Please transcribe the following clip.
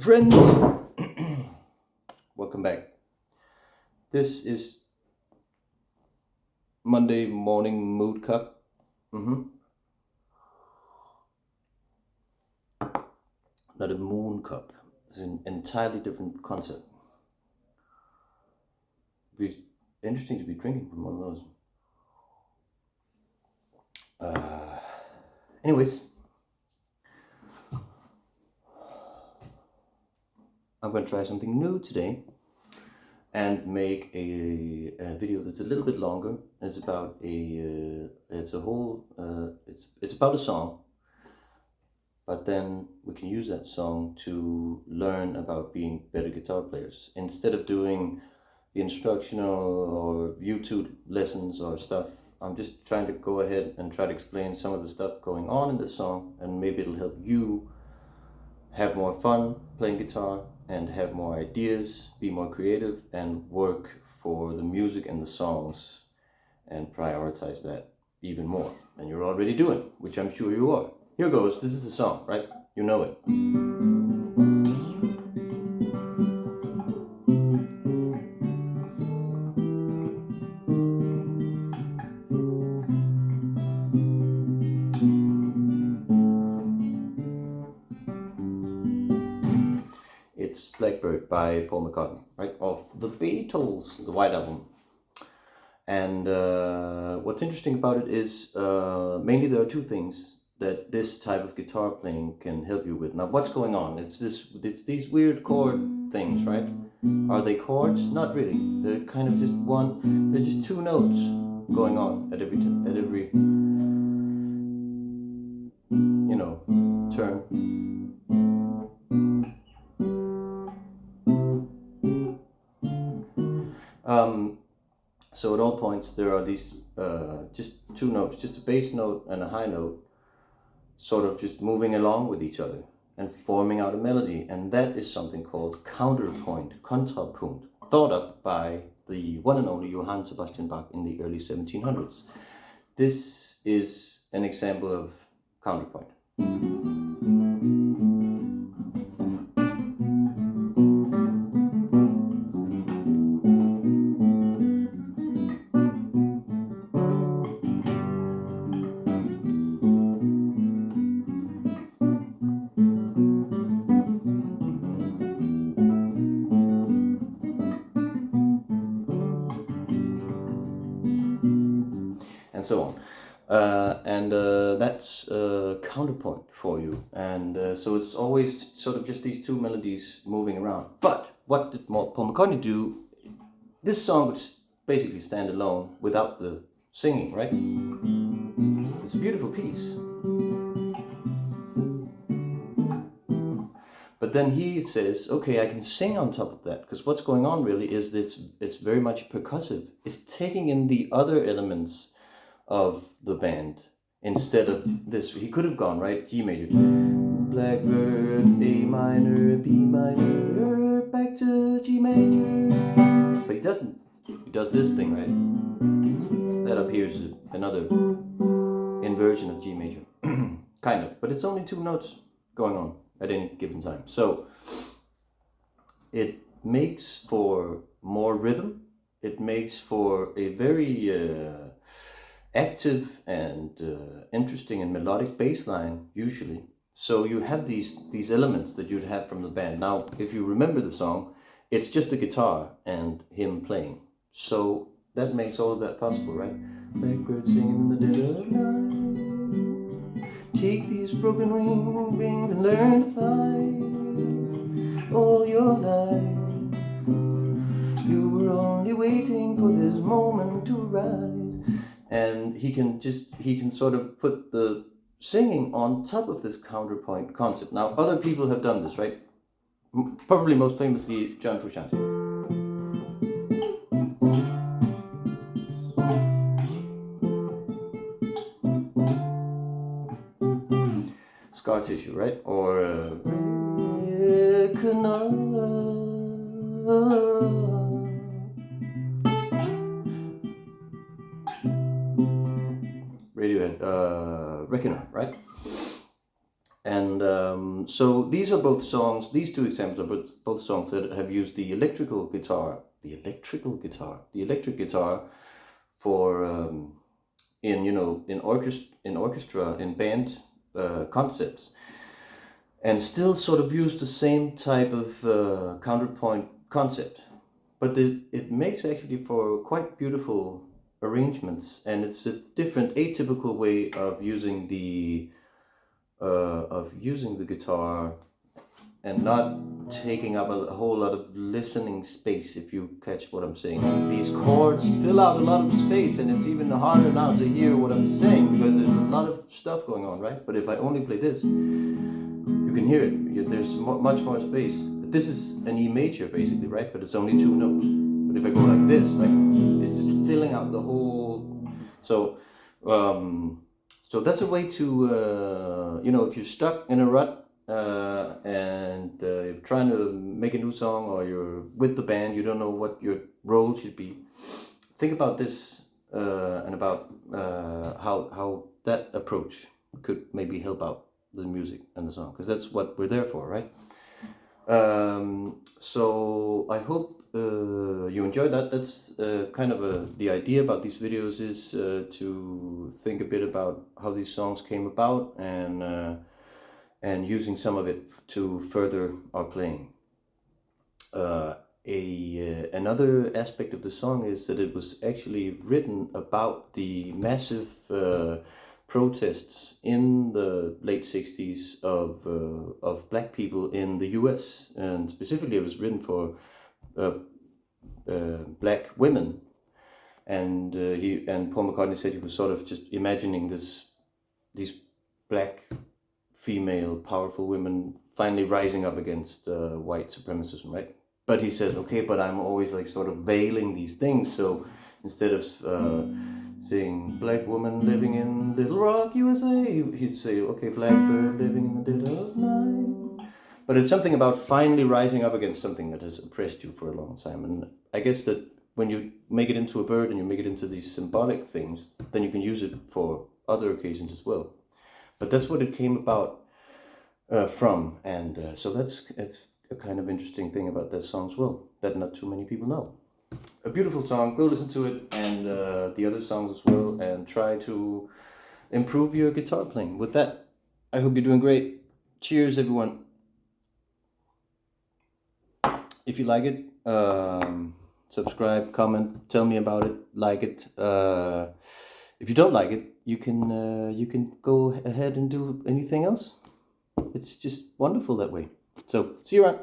friends. Welcome back. This is Monday morning mood cup. Not a moon cup. It's an entirely different concept. It'd be interesting to be drinking from one of those. Anyways, I'm going to try something new today and make a video that's a little bit longer. It's about it's about a song, but then we can use that song to learn about being better guitar players. Instead of doing the instructional or YouTube lessons or stuff, I'm just trying to go ahead and try to explain some of the stuff going on in this song, and maybe it'll help you have more fun playing guitar and have more ideas, be more creative, and work for the music and the songs and prioritize that even more than you're already doing, which I'm sure you are. Here goes. This is the song, right? You know it. It's Blackbird by Paul McCartney, right? Off the Beatles, the White Album. And what's interesting about it is mainly there are two things that this type of guitar playing can help you with. Now, what's going on? It's these weird chord things, right? Are they chords? Not really. They're kind of just they're just two notes going on at every turn. So at all points there are these just two notes, just a bass note and a high note, sort of just moving along with each other and forming out a melody, and that is something called counterpoint, COUNTERPOINT, thought up by the one and only Johann Sebastian Bach in the early 1700s. This is an example of counterpoint. And so on. That's counterpoint for you. And so it's always sort of just these two melodies moving around. But what did Paul McCartney do? This song would basically stand alone without the singing, right? It's a beautiful piece. But then he says, okay, I can sing on top of that, because what's going on really is that it's very much percussive. It's taking in the other elements of the band instead of this. He could have gone, right, G major, Blackbird, A minor, B minor, back to G major, but he doesn't. He does this thing, right? That up here is another inversion of G major, kind of, but it's only two notes going on at any given time. So it makes for more rhythm. It makes for a very active and interesting and melodic bass line usually. So you have these elements that you'd have from the band. Now, if you remember the song, it's just the guitar and him playing. So that makes all of that possible, right? Blackbird singing in the dead of night. Take these broken wings and learn to fly. All your life you were only waiting for this moment to rise. And he can sort of put the singing on top of this counterpoint concept. Now, other people have done this, right? Probably most famously John Frusciante. Scar Tissue, right? Or Radiohead, Reckoner, right? And So these are both songs. These two examples are both songs that have used the electric guitar for in orchestra in band concepts, and still sort of use the same type of counterpoint concept. But it makes actually for quite beautiful arrangements, and it's a different, atypical way of using the guitar, and not taking up a whole lot of listening space, if you catch what I'm saying. These chords fill out a lot of space, and it's even harder now to hear what I'm saying because there's a lot of stuff going on, right? But if I only play this, you can hear it. There's much more space. This is an E major basically, right? But it's only 2 notes. But if I go like this, like, it's just filling out the whole. So that's a way to if you're stuck in a rut, and you're trying to make a new song, or you're with the band, you don't know what your role should be, think about this, and about how that approach could maybe help out the music and the song, because that's what we're there for, right? So I hope you enjoyed that. That's kind of the idea about these videos, is to think a bit about how these songs came about, and using some of it to further our playing. Another aspect of the song is that it was actually written about the massive protests in the late 60s of black people in the US, and specifically it was written for black women, and Paul McCartney said he was sort of just imagining these black female powerful women finally rising up against white supremacism, right? But he said, okay, but I'm always like sort of veiling these things, so instead of saying black woman living in Little Rock, USA, he'd say, okay, blackbird living in the dead of night. But it's something about finally rising up against something that has oppressed you for a long time. And I guess that when you make it into a bird and you make it into these symbolic things, then you can use it for other occasions as well. But that's what it came about from, and so it's a kind of interesting thing about that song as well, that not too many people know. A beautiful song, go listen to it, and the other songs as well, and try to improve your guitar playing. With that, I hope you're doing great. Cheers, everyone. If you like it, subscribe, comment, tell me about it, like it. If you don't like it, you can go ahead and do anything else. It's just wonderful that way. So, see you around.